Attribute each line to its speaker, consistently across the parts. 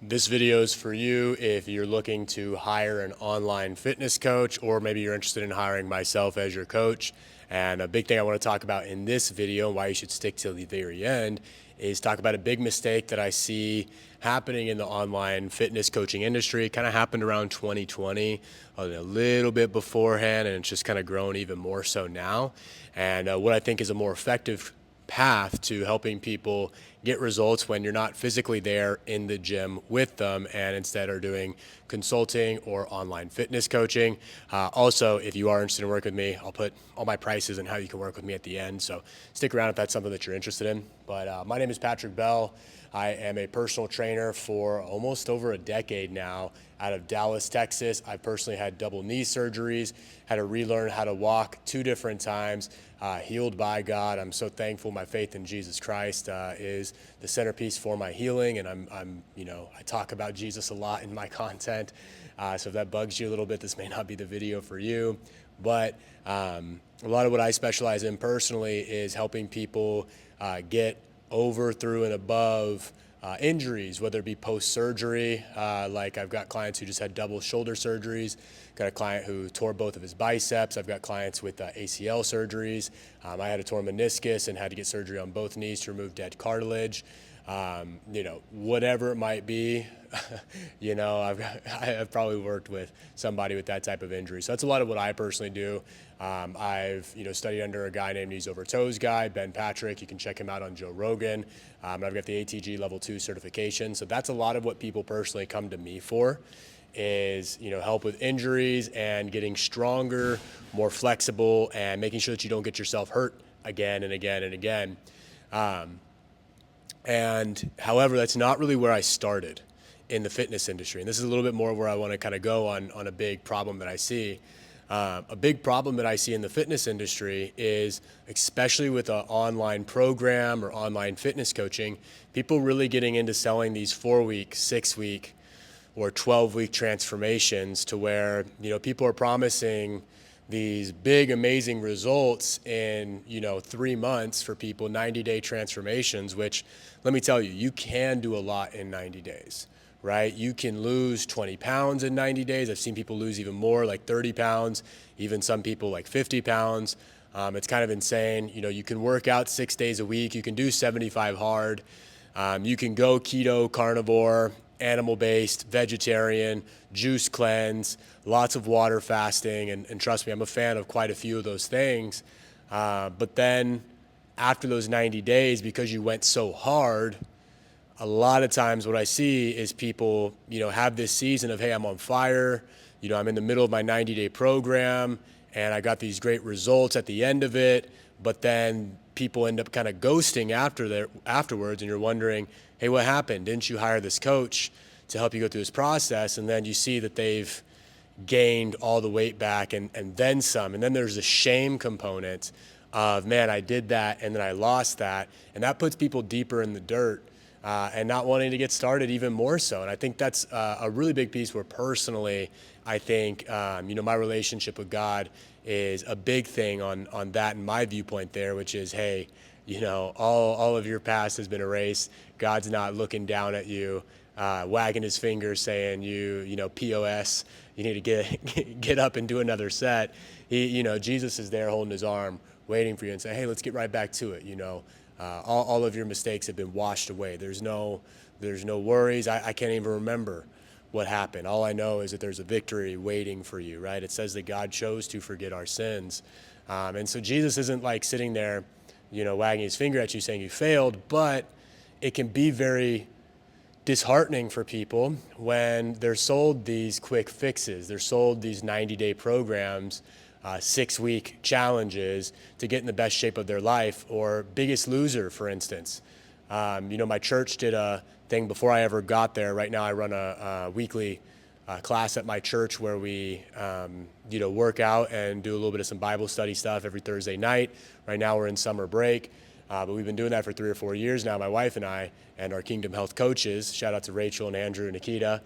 Speaker 1: This video is for you if you're looking to hire an online fitness coach, or maybe you're interested in hiring myself as your coach. And a big thing I want to talk about in this video, and why you should stick till the very end, is talk about a big mistake that I see happening in the online fitness coaching industry. It kind of happened around 2020, a little bit beforehand, and it's just kind of grown even more so now. And what I think is a more effective path to helping people get results when you're not physically there in the gym with them, and instead are doing consulting or online fitness coaching. Also, if you are interested in working with me, I'll put all my prices and how you can work with me at the end. So stick around if that's something that you're interested in. But my name is Patrick Bell. I am a personal trainer for almost over a decade now out of Dallas, Texas. I've personally had double knee surgeries, had to relearn how to walk 2 different times, healed by God. I'm so thankful my faith in Jesus Christ is the centerpiece for my healing. And I talk about Jesus a lot in my content. So if that bugs you a little bit, this may not be the video for you. But a lot of what I specialize in personally is helping people get over, through, and above injuries, whether it be post-surgery. Like I've got clients who just had double shoulder surgeries, got a client who tore both of his biceps. I've got clients with ACL surgeries. I had a torn meniscus and had to get surgery on both knees to remove dead cartilage. Whatever it might be, I've probably worked with somebody with that type of injury. So that's a lot of what I personally do. I've studied under a guy named Knees Over Toes guy, Ben Patrick. You can check him out on Joe Rogan. I've got the ATG Level 2 certification. So that's a lot of what people personally come to me for, is help with injuries and getting stronger, more flexible, and making sure that you don't get yourself hurt again and again and again. And however, that's not really where I started in the fitness industry. And this is a little bit more where I want to kind of go on a big problem that I see. A big problem that I see in the fitness industry is, especially with an online program or online fitness coaching, people really getting into selling these 4-week, 6-week, or 12-week transformations, to where people are promising these big, amazing results in 3 months for people, 90-day transformations, which, let me tell you, you can do a lot in 90 days, right? You can lose 20 pounds in 90 days. I've seen people lose even more, like 30 pounds, even some people like 50 pounds. It's kind of insane. You can work out 6 days a week. You can do 75 hard. You can go keto, carnivore, animal-based, vegetarian, juice cleanse, lots of water fasting, and trust me, I'm a fan of quite a few of those things. But then after those 90 days, because you went so hard, a lot of times what I see is people, have this season of, hey, I'm on fire, I'm in the middle of my 90-day program, and I got these great results at the end of it, but then people end up kind of ghosting afterwards, and you're wondering, hey, what happened? Didn't you hire this coach to help you go through this process? And then you see that they've gained all the weight back and then some. And then there's a shame component of, man, I did that and then I lost that. And that puts people deeper in the dirt and not wanting to get started even more so. And I think that's a really big piece where personally, I think, my relationship with God is a big thing on that, in my viewpoint there, which is, hey, all of your past has been erased. God's not looking down at you, wagging his finger saying POS, you need to get up and do another set. Jesus is there holding his arm, waiting for you and say, hey, let's get right back to it. All of your mistakes have been washed away. There's no worries. I can't even remember what happened. All I know is that there's a victory waiting for you, right? It says that God chose to forget our sins. And so Jesus isn't like sitting there, wagging his finger at you saying you failed, but it can be very disheartening for people when they're sold these quick fixes. They're sold these 90-day programs, 6-week challenges to get in the best shape of their life, or Biggest Loser, for instance. My church did a thing before I ever got there. Right now I run a weekly class at my church where we work out and do a little bit of some Bible study stuff every Thursday night. Right now we're in summer break, but we've been doing that for 3 or 4 years now, my wife and I, and our Kingdom Health coaches. Shout out to Rachel and Andrew and Nikita.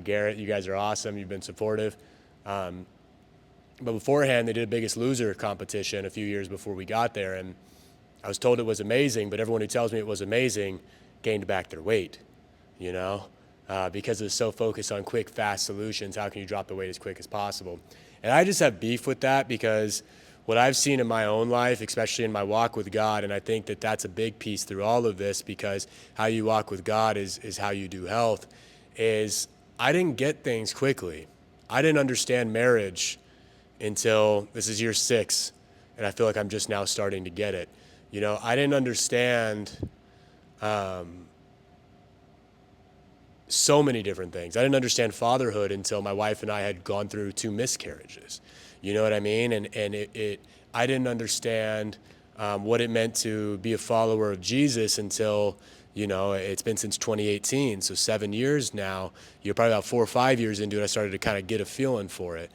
Speaker 1: Garrett, you guys are awesome. You've been supportive. But beforehand, they did a Biggest Loser competition a few years before we got there, and I was told it was amazing, but everyone who tells me it was amazing gained back their weight, because it's so focused on quick, fast solutions. How can you drop the weight as quick as possible? And I just have beef with that because what I've seen in my own life, especially in my walk with God, and I think that that's a big piece through all of this, because how you walk with God is how you do health, is I didn't get things quickly. I didn't understand marriage until this is year 6, and I feel like I'm just now starting to get it. You know, I didn't understand so many different things. I didn't understand fatherhood until my wife and I had gone through 2 miscarriages. You know what I mean? And I didn't understand what it meant to be a follower of Jesus until, you know, it's been since 2018, so 7 years now. You're probably about 4 or 5 years into it, I started to kind of get a feeling for it.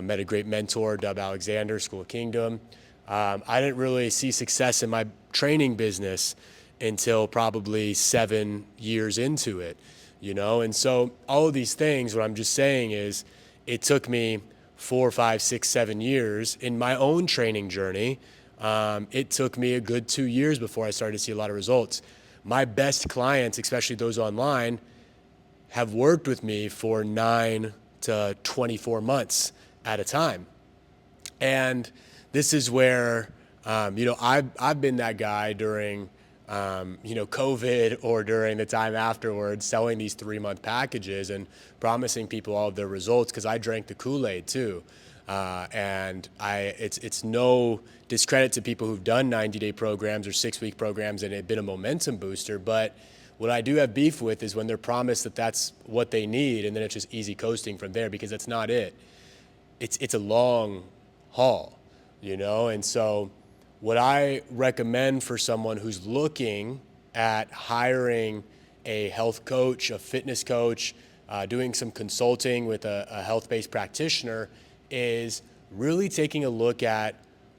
Speaker 1: Met a great mentor, Dub Alexander, School of Kingdom. I didn't really see success in my training business until probably 7 years into it, you know? And so all of these things, what I'm just saying is it took me 4, 5, 6, 7 years in my own training journey. It took me a good 2 years before I started to see a lot of results. My best clients, especially those online, have worked with me for 9 to 24 months at a time. And this is where, you know, I've been that guy during, you know, COVID or during the time afterwards, selling these 3-month packages and promising people all of their results, because I drank the Kool-Aid too. And it's no discredit to people who've done 90-day programs or 6-week programs and it's been a momentum booster. But what I do have beef with is when they're promised that that's what they need, and then it's just easy coasting from there, because that's not it. It's a long haul, you know? And so what I recommend for someone who's looking at hiring a health coach, a fitness coach, doing some consulting with a health-based practitioner, is really taking a look at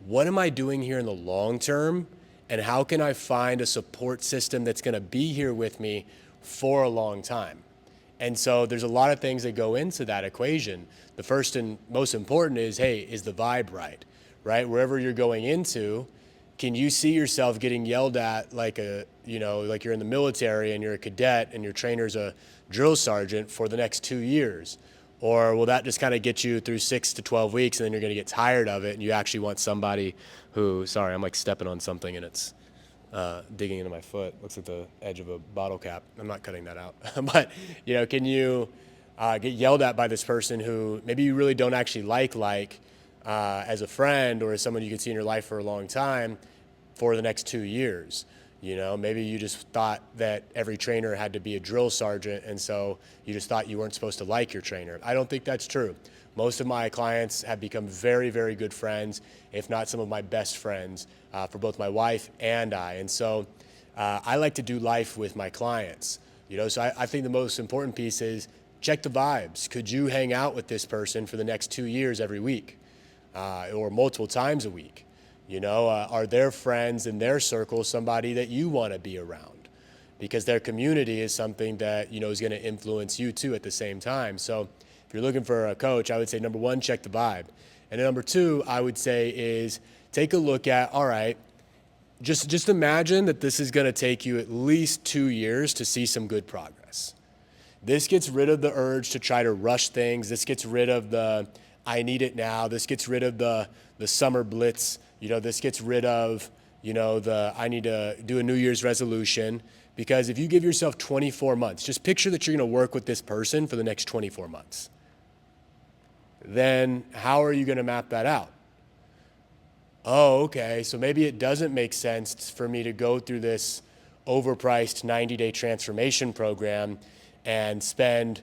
Speaker 1: what am I doing here in the long term, and how can I find a support system that's going to be here with me for a long time. And so there's a lot of things that go into that equation. The first and most important is, hey, is the vibe right? Right? Wherever you're going into, can you see yourself getting yelled at like you know, like you're in the military and you're a cadet and your trainer's a drill sergeant for the next 2 years? Or will that just kind of get you through 6 to 12 weeks, and then you're going to get tired of it and you actually want somebody who, sorry, I'm like stepping on something and it's digging into my foot. Looks like the edge of a bottle cap. I'm not cutting that out. But, you know, can you get yelled at by this person who maybe you really don't actually like as a friend or as someone you can see in your life for a long time for the next 2 years? You know, maybe you just thought that every trainer had to be a drill sergeant, and so you just thought you weren't supposed to like your trainer. I don't think that's true. Most of my clients have become very, very good friends, if not some of my best friends, for both my wife and I. And so I like to do life with my clients. You know, so I think the most important piece is check the vibes. Could you hang out with this person for the next 2 years every week, or multiple times a week? You know, are their friends in their circle somebody that you want to be around? Because their community is something that, you know, is going to influence you too at the same time. So if you're looking for a coach, I would say number 1, check the vibe. And then number 2, I would say is take a look at, all right, just imagine that this is going to take you at least 2 years to see some good progress. This gets rid of the urge to try to rush things. This gets rid of the I need it now. This gets rid of the summer blitz. You know, this gets rid of, you know, the I need to do a New Year's resolution. Because if you give yourself 24 months, just picture that you're going to work with this person for the next 24 months. Then how are you going to map that out? Oh, okay, so maybe it doesn't make sense for me to go through this overpriced 90-day transformation program and spend,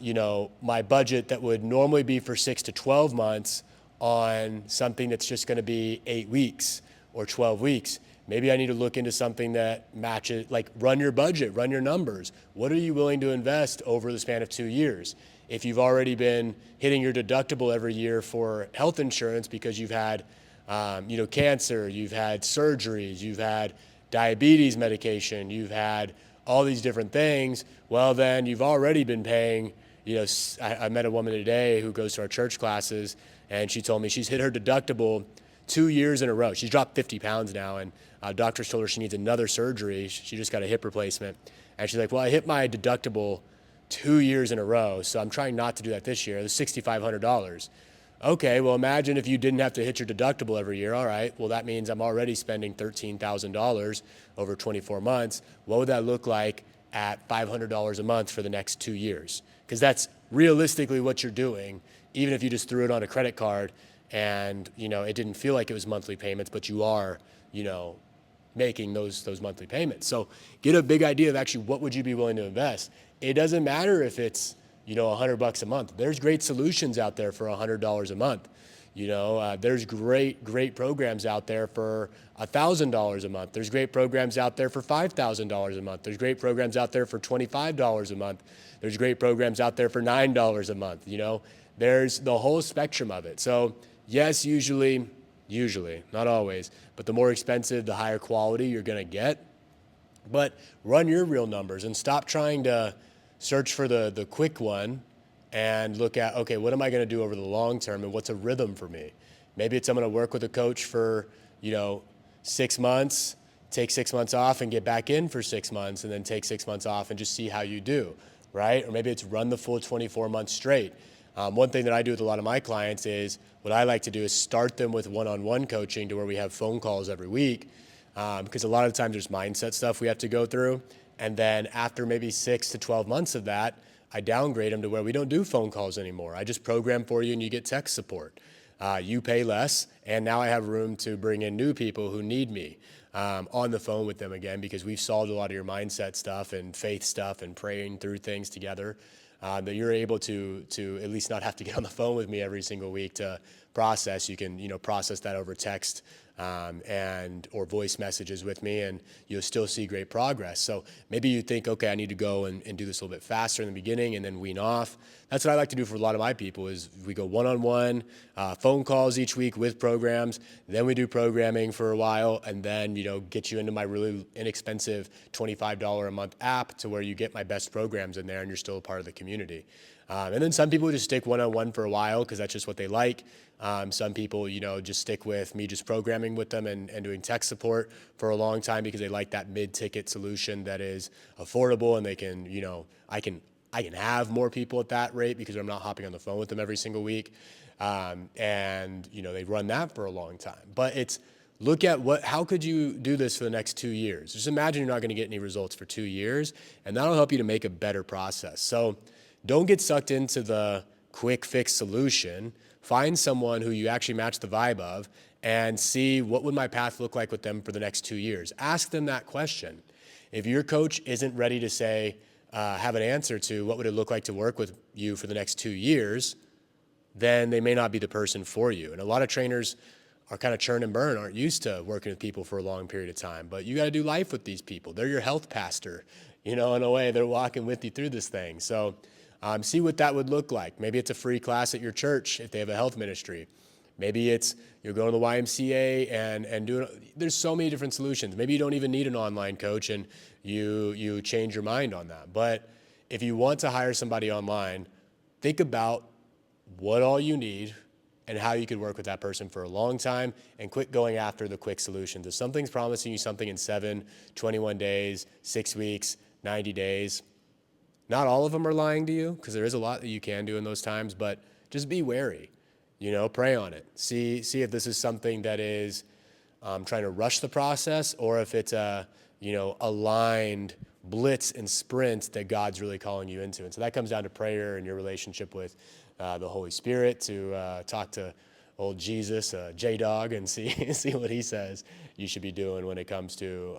Speaker 1: you know, my budget that would normally be for 6 to 12 months on something that's just going to be 8 weeks or 12 weeks. Maybe I need to look into something that matches, like run your budget, run your numbers. What are you willing to invest over the span of 2 years? If you've already been hitting your deductible every year for health insurance because you've had, you know, cancer, you've had surgeries, you've had diabetes medication, you've had all these different things, well, then you've already been paying, you know, I met a woman today who goes to our church classes, and she told me she's hit her deductible 2 years in a row. She's dropped 50 pounds now, and doctors told her she needs another surgery. She just got a hip replacement. And she's like, well, I hit my deductible 2 years in a row, so I'm trying not to do that this year. The $6,500. Okay, well, imagine if you didn't have to hit your deductible every year. All right, well, that means I'm already spending $13,000 over 24 months. What would that look like at $500 a month for the next 2 years? Because that's realistically what you're doing, even if you just threw it on a credit card and, it didn't feel like it was monthly payments, but you are, making those monthly payments. So get a big idea of actually what would you be willing to invest. It doesn't matter if it's, $100 a month. There's great solutions out there for $100 a month. There's great programs out there for $1,000 a month. There's great programs out there for $5,000 a month. There's great programs out there for $25 a month. There's great programs out there for $9 a month. There's the whole spectrum of it. So yes, usually, not always, but the more expensive, the higher quality you're going to get. But run your real numbers and stop trying to search for the quick one and look at, okay, what am I going to do over the long term and what's a rhythm for me? Maybe it's I'm going to work with a coach for, 6 months, take 6 months off and get back in for 6 months and then take 6 months off and just see how you do, right? Or maybe it's run the full 24 months straight. One thing that I do with a lot of my clients is what I like to do is start them with one-on-one coaching to where we have phone calls every week because a lot of the times there's mindset stuff we have to go through. And then after maybe 6 to 12 months of that, I downgrade them to where we don't do phone calls anymore. I just program for you and you get text support. You pay less, and now I have room to bring in new people who need me on the phone with them again because we've solved a lot of your mindset stuff and faith stuff and praying through things together. That you're able to at least not have to get on the phone with me every single week to process. You can process that over text and or voice messages with me, and you'll still see great progress. So maybe you think, okay, I need to go and do this a little bit faster in the beginning and then wean off. That's what I like to do for a lot of my people is we go one-on-one, phone calls each week with programs, then we do programming for a while, and then, get you into my really inexpensive $25 a month app to where you get my best programs in there and you're still a part of the community. And then some people just stick one-on-one for a while because that's just what they like. Some people, just stick with me just programming with them and doing tech support for a long time because they like that mid-ticket solution that is affordable and they can, I can have more people at that rate because I'm not hopping on the phone with them every single week. They run that for a long time. But it's look at how could you do this for the next 2 years? Just imagine you're not going to get any results for 2 years, and that'll help you to make a better process. So don't get sucked into the quick fix solution. Find someone who you actually match the vibe of and see what would my path look like with them for the next 2 years. Ask them that question. If your coach isn't ready to say, have an answer to what would it look like to work with you for the next 2 years, then they may not be the person for you. And a lot of trainers are kind of churn and burn, aren't used to working with people for a long period of time. But you got to do life with these people. They're your health pastor. In a way, they're walking with you through this thing. So see what that would look like. Maybe it's a free class at your church if they have a health ministry. Maybe it's you're going to the YMCA and doing. There's so many different solutions. Maybe you don't even need an online coach and you change your mind on that. But if you want to hire somebody online, think about what all you need and how you could work with that person for a long time and quit going after the quick solutions. If something's promising you something in 7, 21 days, 6 weeks, 90 days, not all of them are lying to you because there is a lot that you can do in those times, but just be wary, pray on it. See if this is something that is trying to rush the process or if it's a, aligned blitz and sprint that God's really calling you into. And so that comes down to prayer and your relationship with the Holy Spirit to talk to old Jesus, J-Dog, and see what he says you should be doing when it comes to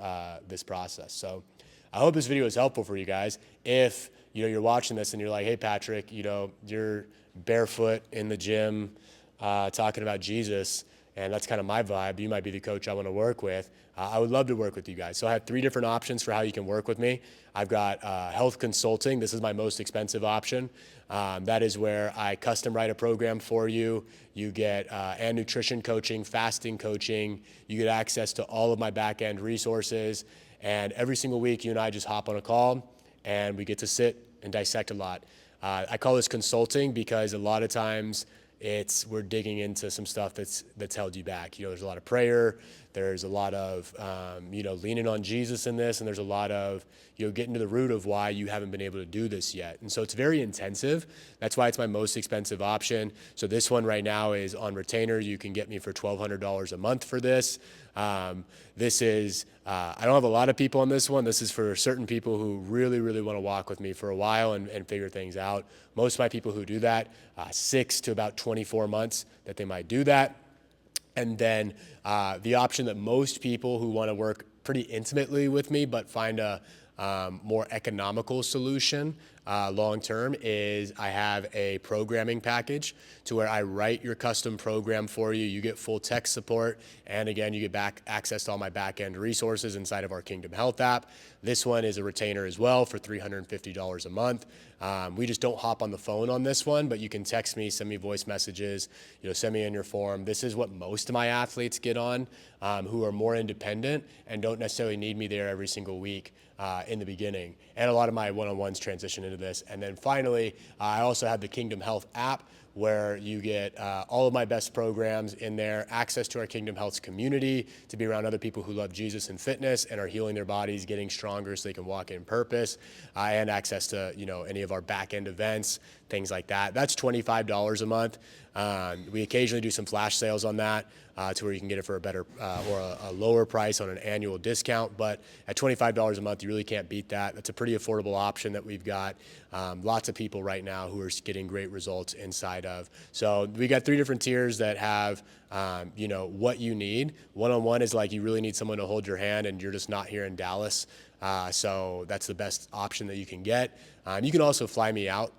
Speaker 1: this process. So I hope this video is helpful for you guys. If you're watching this and you're like, hey, Patrick, you're barefoot in the gym talking about Jesus, and that's kind of my vibe. You might be the coach I want to work with. I would love to work with you guys. So I have 3 different options for how you can work with me. I've got health consulting. This is my most expensive option. That is where I custom write a program for you. You get and nutrition coaching, fasting coaching. You get access to all of my back-end resources. And every single week, you and I just hop on a call, and we get to sit and dissect a lot. I call this consulting because a lot of times we're digging into some stuff that's held you back. There's a lot of prayer, There's a lot of, leaning on Jesus in this, and there's a lot of, getting to the root of why you haven't been able to do this yet. And so it's very intensive. That's why it's my most expensive option. So this one right now is on retainer. You can get me for $1,200 a month for this. This is, I don't have a lot of people on this one. This is for certain people who really, really want to walk with me for a while and figure things out. Most of my people who do that, 6 to about 24 months that they might do that. And then the option that most people who want to work pretty intimately with me but find a more economical solution long term is I have a programming package to where I write your custom program for you. You get full tech support, and again, you get access to all my back end resources inside of our Kingdom Health app. This one is a retainer as well for $350 a month. We just don't hop on the phone on this one, but you can text me, send me voice messages, send me in your form. This is what most of my athletes get on, who are more independent and don't necessarily need me there every single week in the beginning. And a lot of my one-on-ones transition into this. And then finally, I also have the Kingdom Health app, where you get all of my best programs in there, access to our Kingdom Health community to be around other people who love Jesus and fitness and are healing their bodies, getting stronger so they can walk in purpose, and access to any of our back-end events, things like that. That's $25 a month. We occasionally do some flash sales on that to where you can get it for a better or a lower price on an annual discount. But at $25 a month, you really can't beat that. That's a pretty affordable option that we've got. Lots of people right now who are getting great results inside of. So we got 3 different tiers that have what you need. One-on-one is like you really need someone to hold your hand and you're just not here in Dallas. So that's the best option that you can get. You can also fly me out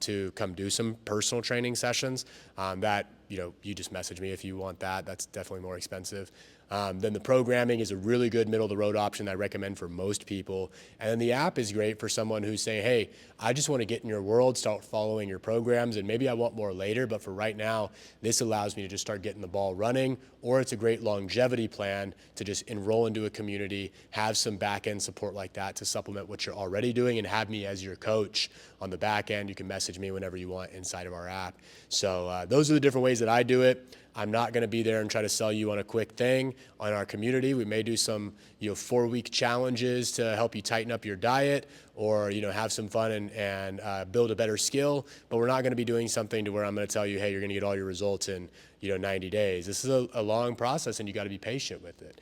Speaker 1: to come do some personal training sessions. That you just message me if you want that. That's definitely more expensive. Then the programming is a really good middle of the road option that I recommend for most people. And then the app is great for someone who's saying, hey, I just want to get in your world, start following your programs, and maybe I want more later, but for right now, this allows me to just start getting the ball running. Or it's a great longevity plan to just enroll into a community, have some back end support like that to supplement what you're already doing, and have me as your coach on the back end. You can message me whenever you want inside of our app. So those are the different ways that I do it. I'm not going to be there and try to sell you on a quick thing on our community. We may do some 4-week challenges to help you tighten up your diet, or have some fun and build a better skill. But we're not going to be doing something to where I'm going to tell you, hey, you're going to get all your results in 90 days. This is a long process, and you got to be patient with it.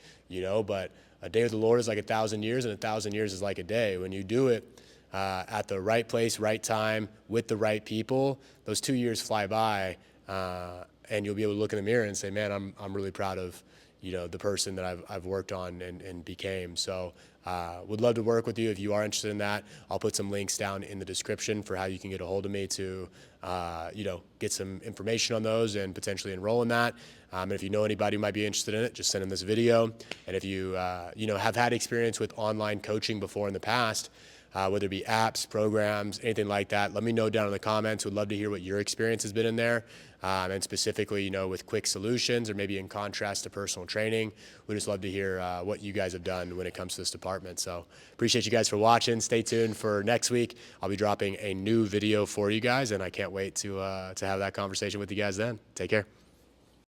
Speaker 1: But a day with the Lord is like 1,000 years, and 1,000 years is like a day. When you do it at the right place, right time, with the right people, those 2 years fly by. And you'll be able to look in the mirror and say, man, I'm really proud of, the person that I've worked on and became. So would love to work with you if you are interested in that. I'll put some links down in the description for how you can get a hold of me to, get some information on those and potentially enroll in that. And if you know anybody who might be interested in it, just send them this video. And if you, have had experience with online coaching before in the past, whether it be apps, programs, anything like that, let me know down in the comments. Would love to hear what your experience has been in there. And specifically, with quick solutions or maybe in contrast to personal training. We'd just love to hear what you guys have done when it comes to this department. So appreciate you guys for watching. Stay tuned for next week. I'll be dropping a new video for you guys, and I can't wait to have that conversation with you guys then. Take care.